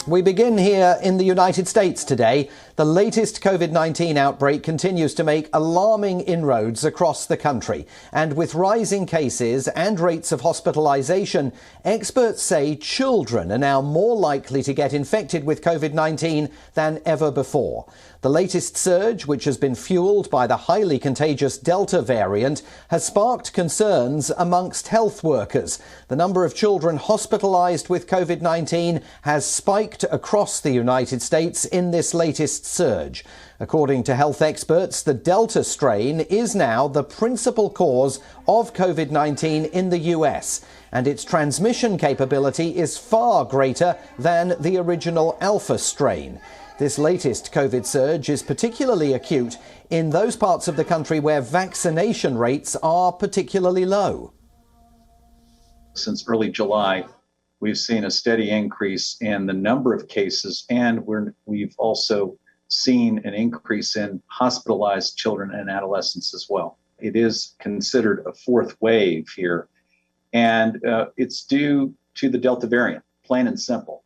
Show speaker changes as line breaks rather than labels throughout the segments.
We begin here in the United States today. The latest COVID-19 outbreak continues to make alarming inroads across the country. And with rising cases and rates of hospitalization, experts say children are now more likely to get infected with COVID-19 than ever before. The latest surge, which has been fueled by the highly contagious Delta variant, has sparked concerns amongst health workers. The number of children hospitalized with COVID-19 has spiked across the United States in this latest surge. According to health experts, the Delta strain is now the principal cause of COVID-19 in the US, and its transmission capability is far greater than the original Alpha strain. This latest COVID surge is particularly acute in those parts of the country where vaccination rates are particularly low.
Since early July, we've seen a steady increase in the number of cases, and we've also seen an increase in hospitalized children and adolescents as well. It is considered a fourth wave here, and it's due to the Delta variant, plain and simple.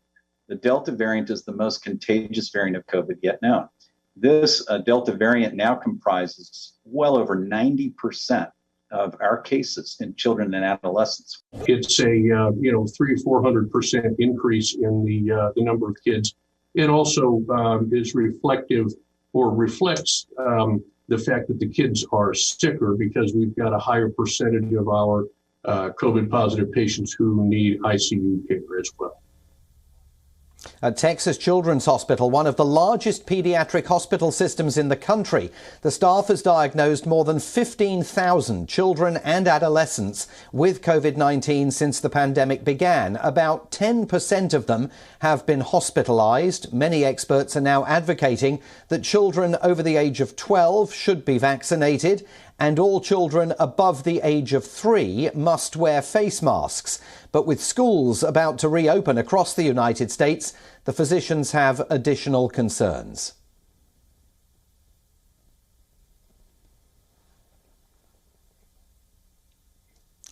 The Delta variant is the most contagious variant of COVID yet known. This Delta variant now comprises well over 90% of our cases in children and adolescents.
It's a 300-400% increase in the number of kids. It also is reflective or reflects the fact that the kids are sicker because we've got a higher percentage of our COVID positive patients who need ICU care as well.
At Texas Children's Hospital, one of the largest pediatric hospital systems in the country, the staff has diagnosed more than 15,000 children and adolescents with COVID-19 since the pandemic began. About 10% of them have been hospitalized. Many experts are now advocating that children over the age of 12 should be vaccinated, and all children above the age of 3 must wear face masks. But with schools about to reopen across the United States, the physicians have additional concerns.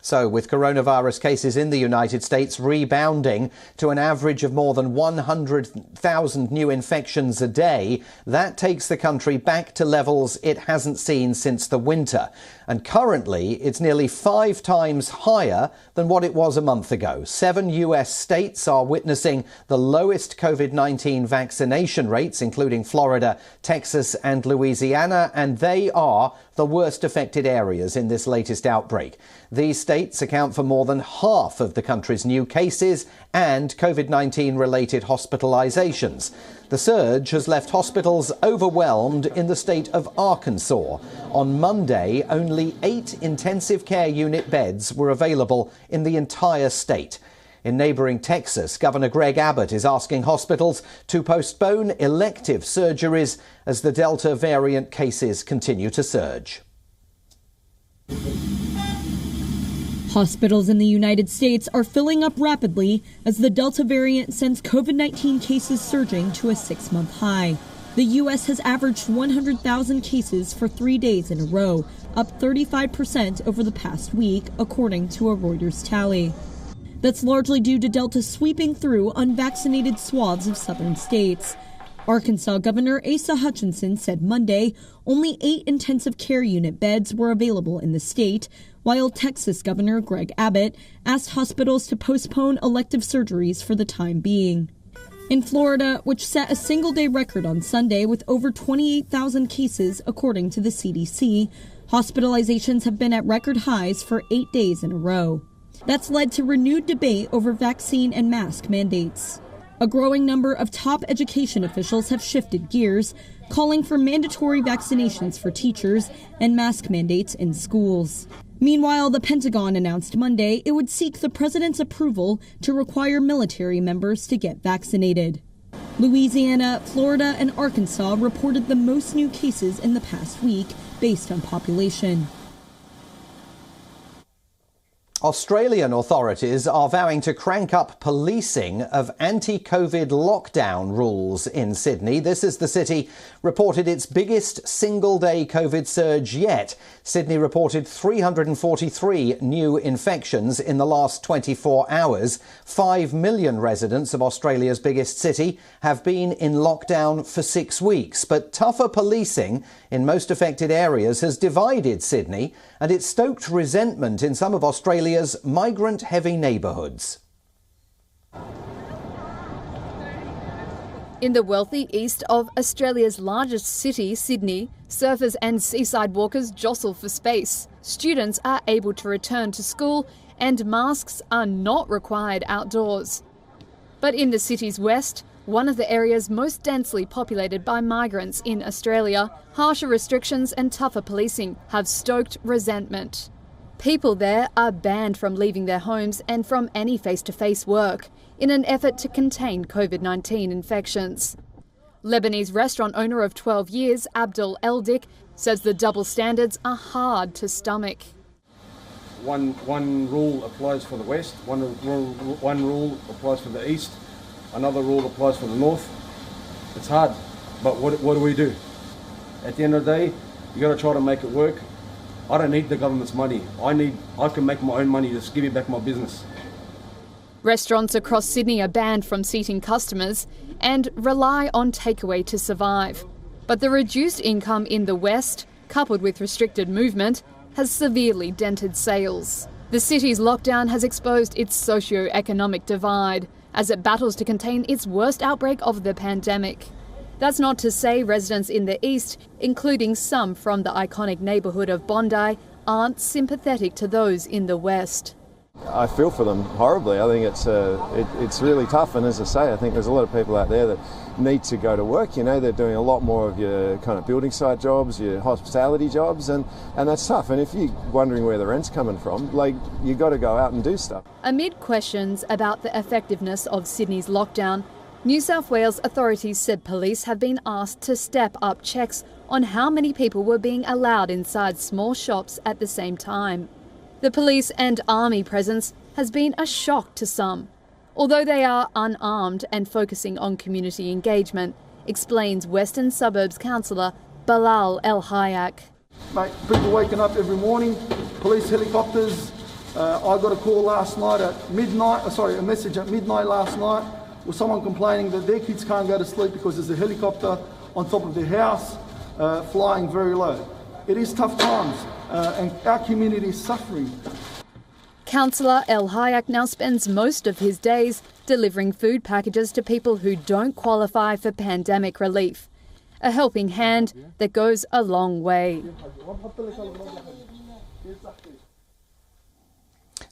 So, with coronavirus cases in the United States rebounding to an average of more than 100,000 new infections a day, that takes the country back to levels it hasn't seen since the winter. And currently, it's nearly 5 times higher than what it was a month ago. 7 US states are witnessing the lowest COVID-19 vaccination rates, including Florida, Texas and Louisiana, and they are the worst affected areas in this latest outbreak. These states account for more than half of the country's new cases and COVID-19 related hospitalizations. The surge has left hospitals overwhelmed in the state of Arkansas. On Monday, only 8 intensive care unit beds were available in the entire state. In neighboring Texas, Governor Greg Abbott is asking hospitals to postpone elective surgeries as the Delta variant cases continue to surge.
Hospitals in the United States are filling up rapidly as the Delta variant sends COVID-19 cases surging to a 6-month high. The U.S. has averaged 100,000 cases for 3 days in a row, up 35% over the past week, according to a Reuters tally. That's largely due to Delta sweeping through unvaccinated swaths of southern states. Arkansas Governor Asa Hutchinson said Monday only 8 intensive care unit beds were available in the state, while Texas Governor Greg Abbott asked hospitals to postpone elective surgeries for the time being. In Florida, which set a single-day record on Sunday with over 28,000 cases, according to the CDC, hospitalizations have been at record highs for 8 days in a row. That's led to renewed debate over vaccine and mask mandates. A growing number of top education officials have shifted gears, calling for mandatory vaccinations for teachers and mask mandates in schools. Meanwhile, the Pentagon announced Monday it would seek the president's approval to require military members to get vaccinated. Louisiana, Florida, and Arkansas reported the most new cases in the past week based on population.
Australian authorities are vowing to crank up policing of anti-COVID lockdown rules in Sydney. This as the city reported its biggest single-day COVID surge yet. Sydney reported 343 new infections in the last 24 hours. 5 million residents of Australia's biggest city have been in lockdown for 6 weeks. But tougher policing in most affected areas has divided Sydney, and it stoked resentment in some of Australia's migrant-heavy neighbourhoods.
In the wealthy east of Australia's largest city, Sydney, surfers and seaside walkers jostle for space. Students are able to return to school and masks are not required outdoors. But in the city's west, one of the areas most densely populated by migrants in Australia, harsher restrictions and tougher policing have stoked resentment. People there are banned from leaving their homes and from any face-to-face work in an effort to contain COVID-19 infections. Lebanese restaurant owner of 12 years, Abdul Eldik, says the double standards are hard to stomach.
One rule applies for the west, one rule applies for the east, another rule applies for the north. It's hard, but what do we do? At the end of the day, you got to try to make it work. I don't need the government's money. I can make my own money. Just give me back my business.
Restaurants across Sydney are banned from seating customers and rely on takeaway to survive. But the reduced income in the west, coupled with restricted movement, has severely dented sales. The city's lockdown has exposed its socio-economic divide as it battles to contain its worst outbreak of the pandemic. That's not to say residents in the east, including some from the iconic neighbourhood of Bondi, aren't sympathetic to those in the west.
I feel for them horribly. I think it's really tough, and as I say, I think there's a lot of people out there that need to go to work. You know, they're doing a lot more of your kind of building site jobs, your hospitality jobs, and that's tough. And if you're wondering where the rent's coming from, like, you got to go out and do stuff.
Amid questions about the effectiveness of Sydney's lockdown, New South Wales authorities said police have been asked to step up checks on how many people were being allowed inside small shops at the same time. The police and army presence has been a shock to some, although they are unarmed and focusing on community engagement, explains Western Suburbs councillor Bilal El Hayak.
Mate, people waking up every morning, police helicopters. I got a call last night at midnight, a message at midnight last night with someone complaining that their kids can't go to sleep because there's a helicopter on top of their house flying very low. It is tough times and our community is suffering.
Councillor El Hayak now spends most of his days delivering food packages to people who don't qualify for pandemic relief. A helping hand that goes a long way.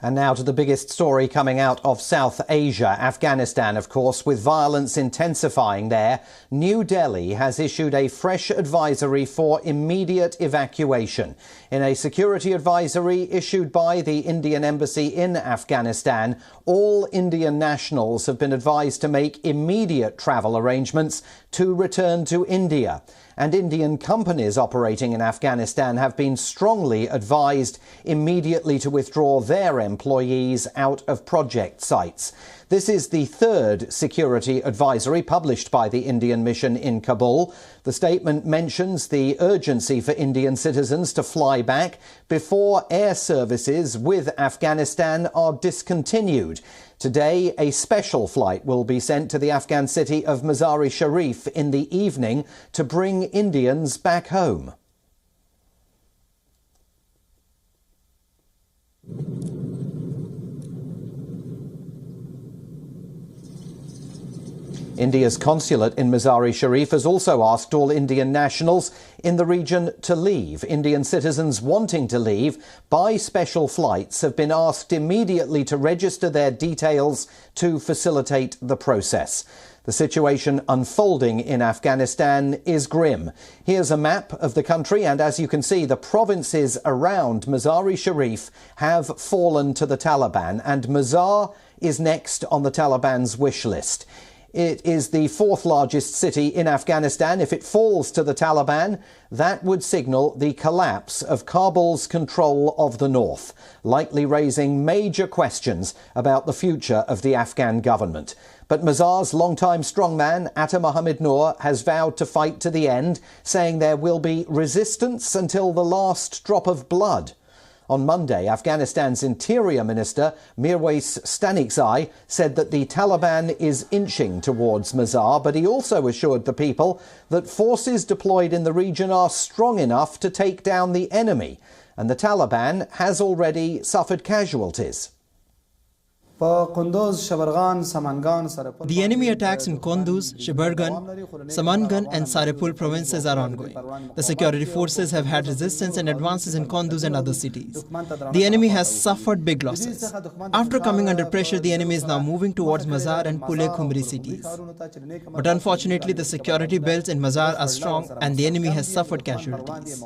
And now to the biggest story coming out of South Asia, Afghanistan, of course, with violence intensifying there. New Delhi has issued a fresh advisory for immediate evacuation. In a security advisory issued by the Indian embassy in Afghanistan, all Indian nationals have been advised to make immediate travel arrangements to return to India. And Indian companies operating in Afghanistan have been strongly advised immediately to withdraw their employees out of project sites. This is the third security advisory published by the Indian mission in Kabul. The statement mentions the urgency for Indian citizens to fly back before air services with Afghanistan are discontinued. Today, a special flight will be sent to the Afghan city of Mazar-e-Sharif in the evening to bring Indians back home. India's consulate in Mazar-e-Sharif has also asked all Indian nationals in the region to leave. Indian citizens wanting to leave by special flights have been asked immediately to register their details to facilitate the process. The situation unfolding in Afghanistan is grim. Here's a map of the country, and as you can see, the provinces around Mazar-e-Sharif have fallen to the Taliban, and Mazar is next on the Taliban's wish list. It is the fourth largest city in Afghanistan. If it falls to the Taliban, that would signal the collapse of Kabul's control of the north, likely raising major questions about the future of the Afghan government. But Mazar's longtime strongman, Atta Mohammed Noor, has vowed to fight to the end, saying there will be resistance until the last drop of blood. On Monday, Afghanistan's Interior Minister, Mirwais Stanikzai, said that the Taliban is inching towards Mazar, but he also assured the people that forces deployed in the region are strong enough to take down the enemy, and the Taliban has already suffered casualties.
The enemy attacks in Kunduz, Shabargan, Samangan and Saripul provinces are ongoing. The security forces have had resistance and advances in Kunduz and other cities. The enemy has suffered big losses. After coming under pressure, the enemy is now moving towards Mazar and Pule Khumri cities. But unfortunately, the security belts in Mazar are strong and the enemy has suffered casualties.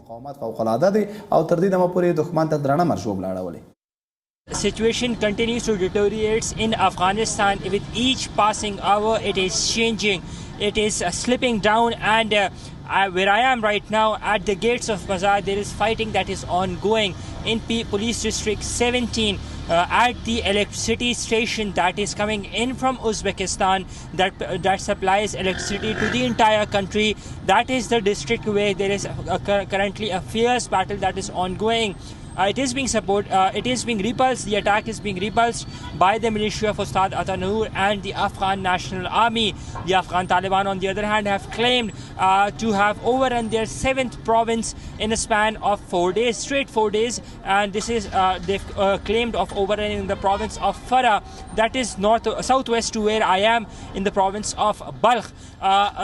The situation continues to deteriorate in Afghanistan. With each passing hour, it is changing. It is slipping down, and where I am right now at the gates of Mazar, there is fighting that is ongoing in Police District 17 at the electricity station that is coming in from Uzbekistan that supplies electricity to the entire country. That is the district where there is currently a fierce battle that is ongoing. It is being repulsed. The attack is being repulsed by the militia of Ustad Atta Noor and the Afghan National Army. The Afghan Taliban, on the other hand, have claimed to have overrun their 7th province in a span of 4 days, straight 4 days. And this is they've claimed of overrunning the province of Farah, that is southwest to where I am, in the province of Balkh.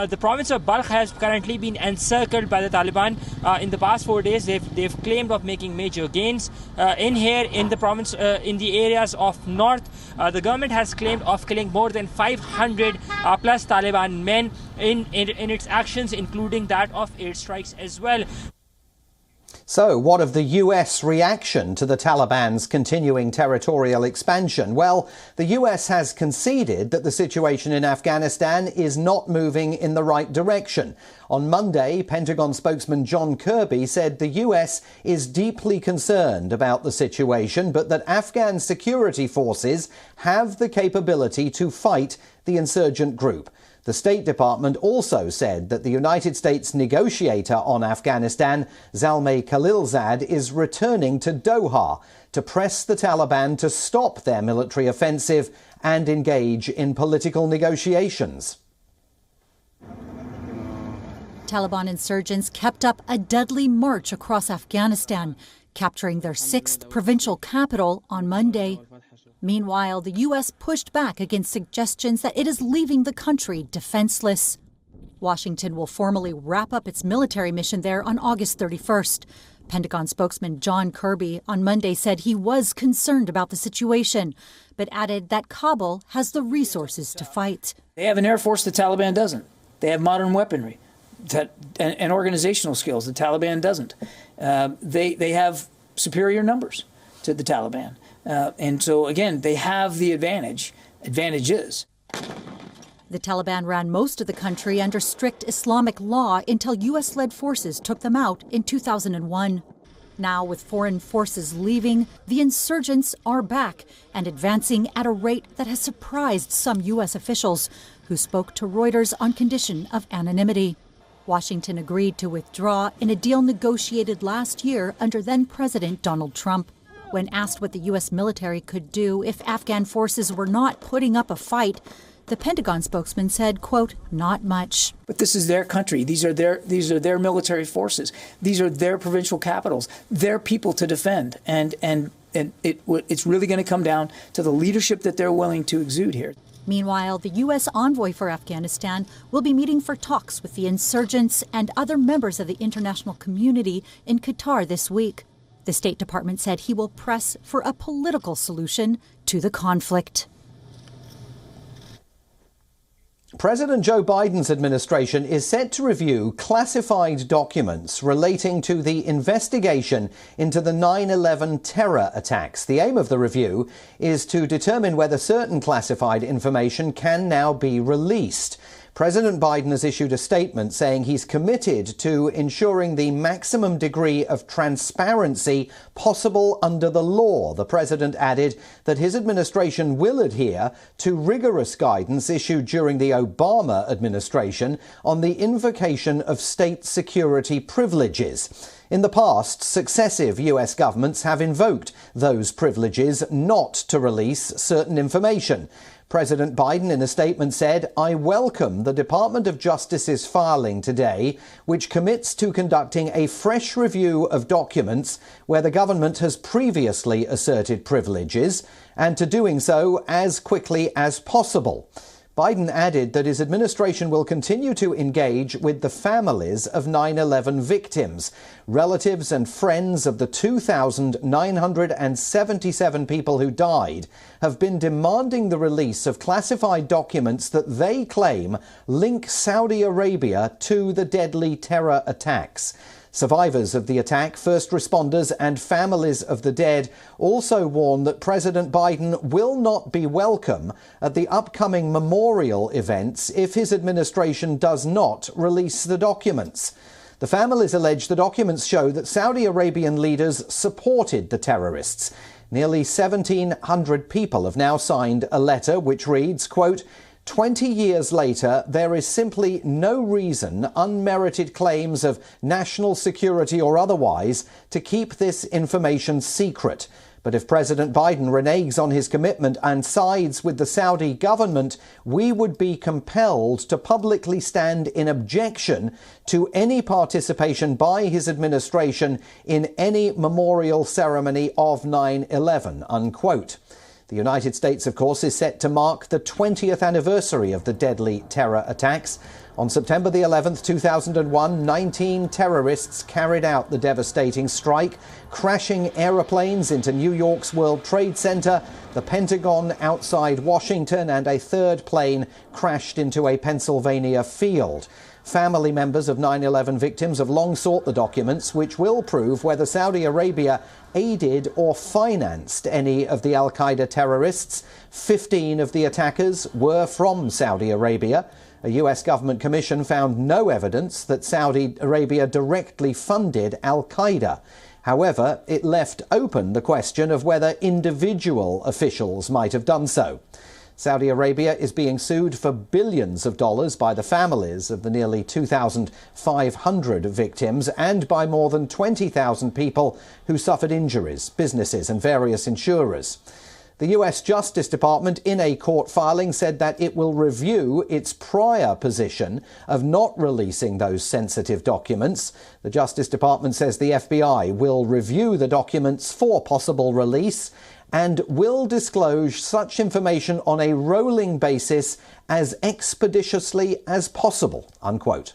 The province of Balkh has currently been encircled by the Taliban. In the past 4 days, they've claimed of making major gains. In here in the province, in the areas of north, the government has claimed of killing more than 500 plus Taliban men in its actions, including that of airstrikes as well.
So, what of the US reaction to the Taliban's continuing territorial expansion? Well, the US has conceded that the situation in Afghanistan is not moving in the right direction. On Monday, Pentagon spokesman John Kirby said the US is deeply concerned about the situation, but that Afghan security forces have the capability to fight the insurgent group. The State Department also said that the United States negotiator on Afghanistan, Zalmay Khalilzad, is returning to Doha to press the Taliban to stop their military offensive and engage in political negotiations.
Taliban insurgents kept up a deadly march across Afghanistan, capturing their 6th provincial capital on Monday. Meanwhile, the U.S. pushed back against suggestions that it is leaving the country defenseless. Washington will formally wrap up its military mission there on August 31st. Pentagon spokesman John Kirby on Monday said he was concerned about the situation, but added that Kabul has the resources to fight.
They have an air force the Taliban doesn't. They have modern weaponry and organizational skills the Taliban doesn't. They have superior numbers to the Taliban. And so, again, they have the advantages.
The Taliban ran most of the country under strict Islamic law until U.S.-led forces took them out in 2001. Now, with foreign forces leaving, the insurgents are back and advancing at a rate that has surprised some U.S. officials who spoke to Reuters on condition of anonymity. Washington agreed to withdraw in a deal negotiated last year under then-President Donald Trump. When asked what the U.S. military could do if Afghan forces were not putting up a fight, the Pentagon spokesman said, quote, "Not much."
But this is their country. These are their military forces. These are their provincial capitals, their people to defend. And it's really going to come down to the leadership that they're willing to exude here.
Meanwhile, the U.S. envoy for Afghanistan will be meeting for talks with the insurgents and other members of the international community in Qatar this week. The State Department said he will press for a political solution to the conflict.
President Joe Biden's administration is set to review classified documents relating to the investigation into the 9/11 terror attacks. The aim of the review is to determine whether certain classified information can now be released. President Biden has issued a statement saying he's committed to ensuring the maximum degree of transparency possible under the law. The president added that his administration will adhere to rigorous guidance issued during the Obama administration on the invocation of state security privileges. In the past, successive US governments have invoked those privileges not to release certain information. President Biden, in a statement, said, "I welcome the Department of Justice's filing today, which commits to conducting a fresh review of documents where the government has previously asserted privileges, and to doing so as quickly as possible." Biden added that his administration will continue to engage with the families of 9/11 victims. Relatives and friends of the 2,977 people who died have been demanding the release of classified documents that they claim link Saudi Arabia to the deadly terror attacks. Survivors of the attack, first responders and families of the dead also warn that President Biden will not be welcome at the upcoming memorial events if his administration does not release the documents. The families allege the documents show that Saudi Arabian leaders supported the terrorists. Nearly 1,700 people have now signed a letter which reads, quote, 20 years later, there is simply no reason, unmerited claims of national security or otherwise, to keep this information secret. But if President Biden reneges on his commitment and sides with the Saudi government, we would be compelled to publicly stand in objection to any participation by his administration in any memorial ceremony of 9/11, unquote. The United States, of course, is set to mark the 20th anniversary of the deadly terror attacks. On September the 11th, 2001, 19 terrorists carried out the devastating strike, crashing aeroplanes into New York's World Trade Center, the Pentagon outside Washington, and a third plane crashed into a Pennsylvania field. Family members of 9/11 victims have long sought the documents, which will prove whether Saudi Arabia aided or financed any of the al-Qaeda terrorists. 15 of the attackers were from Saudi Arabia. A US government commission found no evidence that Saudi Arabia directly funded al-Qaeda. However, it left open the question of whether individual officials might have done so. Saudi Arabia is being sued for billions of dollars by the families of the nearly 2,500 victims and by more than 20,000 people who suffered injuries, businesses and various insurers. The US Justice Department, in a court filing, said that it will review its prior position of not releasing those sensitive documents. The Justice Department says the FBI will review the documents for possible release and will disclose such information on a rolling basis as expeditiously as possible, unquote.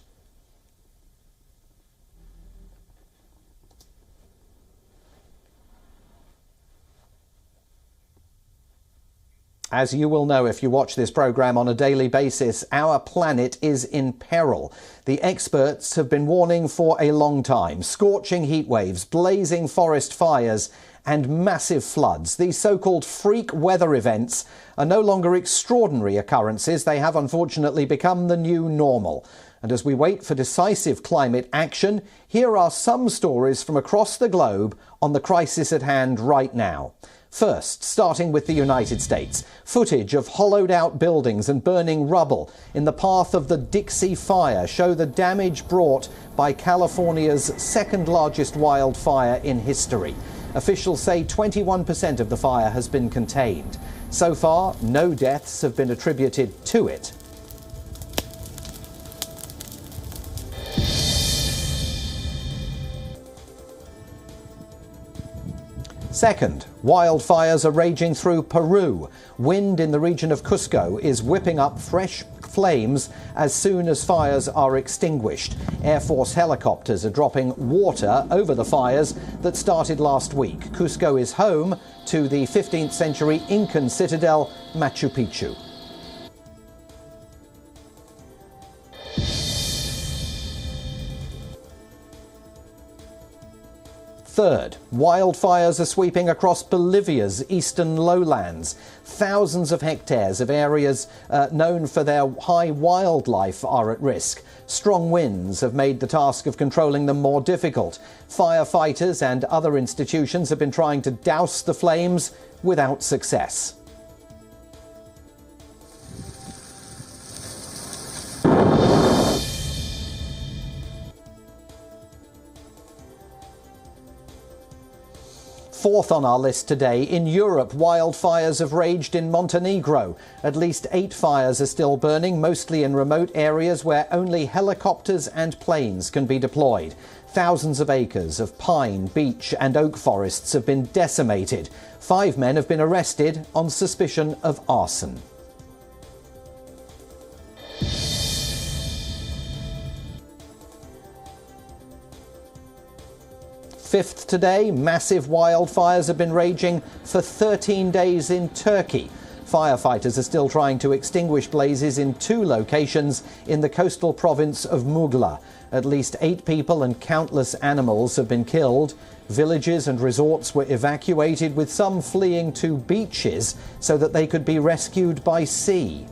As you will know if you watch this program on a daily basis, our planet is in peril. The experts have been warning for a long time. Scorching heat waves, blazing forest fires, and massive floods. These so-called freak weather events are no longer extraordinary occurrences. They have unfortunately become the new normal. And as we wait for decisive climate action, here are some stories from across the globe on the crisis at hand right now. First, starting with the United States, footage of hollowed-out buildings and burning rubble in the path of the Dixie Fire show the damage brought by California's second-largest wildfire in history. Officials say 21% of the fire has been contained. So far, no deaths have been attributed to it. Second, wildfires are raging through Peru. Wind in the region of Cusco is whipping up fresh flames as soon as fires are extinguished. Air Force helicopters are dropping water over the fires that started last week. Cusco is home to the 15th century Incan citadel Machu Picchu. Third, wildfires are sweeping across Bolivia's eastern lowlands. Thousands of hectares of areas known for their high wildlife are at risk. Strong winds have made the task of controlling them more difficult. Firefighters and other institutions have been trying to douse the flames without success. Fourth on our list today, in Europe, wildfires have raged in Montenegro. At least 8 fires are still burning, mostly in remote areas where only helicopters and planes can be deployed. Thousands of acres of pine, beech and oak forests have been decimated. 5 men have been arrested on suspicion of arson. Fifth today, massive wildfires have been raging for 13 days in Turkey. Firefighters are still trying to extinguish blazes in 2 locations in the coastal province of Muğla. At least 8 people and countless animals have been killed. Villages and resorts were evacuated, with some fleeing to beaches so that they could be rescued by sea.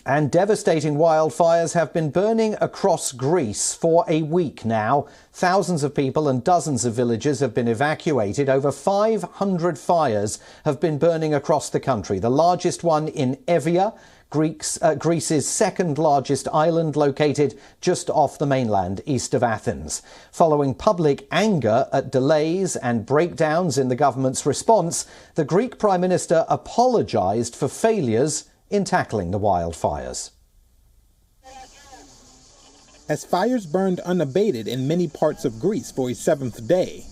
And devastating wildfires have been burning across Greece for a week now. Thousands of people and dozens of villages have been evacuated. Over 500 fires have been burning across the country. The largest one in Evia, Greece's second largest island, located just off the mainland east of Athens. Following public anger at delays and breakdowns in the government's response, the Greek Prime Minister apologised for failures in tackling the wildfires.
As fires burned unabated in many parts of Greece for a 7th day,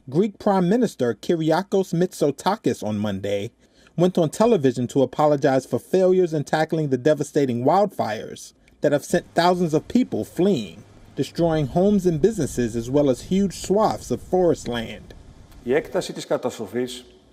Greek Prime Minister Kyriakos Mitsotakis on Monday went on television to apologize for failures in tackling the devastating wildfires that have sent thousands of people fleeing, destroying homes and businesses as well as huge swaths of forest land.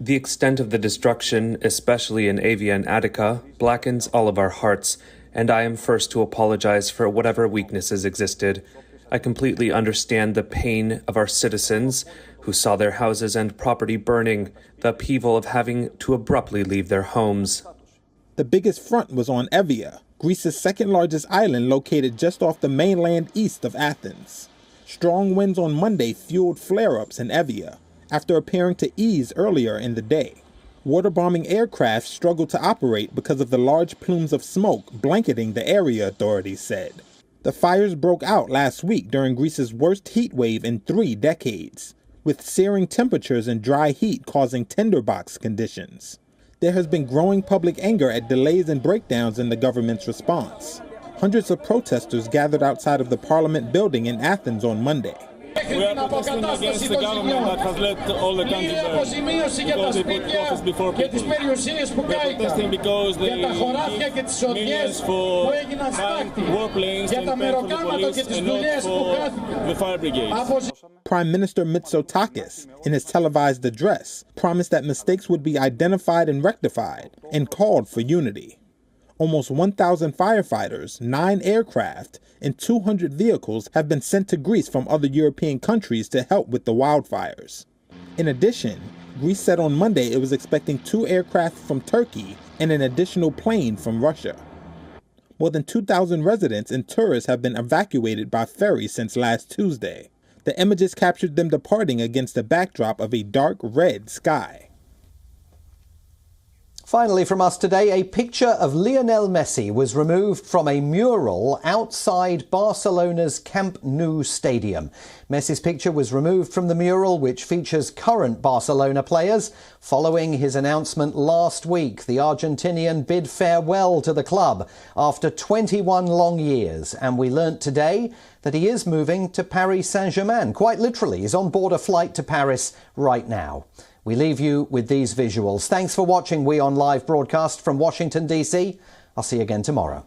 The extent of the destruction, especially in Evia and Attica, blackens all of our hearts, and I am first to apologize for whatever weaknesses existed. I completely understand the pain of our citizens who saw their houses and property burning, the upheaval of having to abruptly leave their homes.
The biggest front was on Evia, Greece's second largest island located just off the mainland east of Athens. Strong winds on Monday fueled flare-ups in Evia, after appearing to ease earlier in the day. Water-bombing aircraft struggled to operate because of the large plumes of smoke blanketing the area, authorities said. The fires broke out last week during Greece's worst heat wave in 3 decades, with searing temperatures and dry heat causing tinderbox conditions. There has been growing public anger at delays and breakdowns in the government's response. Hundreds of protesters gathered outside of the Parliament building in Athens on Monday.
We are protesting against the government that has let all the country burn, because they put profits before people. We are protesting because they give millions for buying warplanes and paying for the police and not for the fire brigade.
Prime Minister Mitsotakis, in his televised address, promised that mistakes would be identified and rectified, and called for unity. Almost 1,000 firefighters, 9 aircraft, and 200 vehicles have been sent to Greece from other European countries to help with the wildfires. In addition, Greece said on Monday it was expecting 2 aircraft from Turkey and an additional plane from Russia. More than 2,000 residents and tourists have been evacuated by ferry since last Tuesday. The images captured them departing against the backdrop of a dark red sky.
Finally from us today, a picture of Lionel Messi was removed from a mural outside Barcelona's Camp Nou stadium. Messi's picture was removed from the mural, which features current Barcelona players. Following his announcement last week, the Argentinian bid farewell to the club after 21 long years. And we learnt today that he is moving to Paris Saint-Germain. Quite literally, he's on board a flight to Paris right now. We leave you with these visuals. Thanks for watching WION Live Broadcast from Washington, D.C. I'll see you again tomorrow.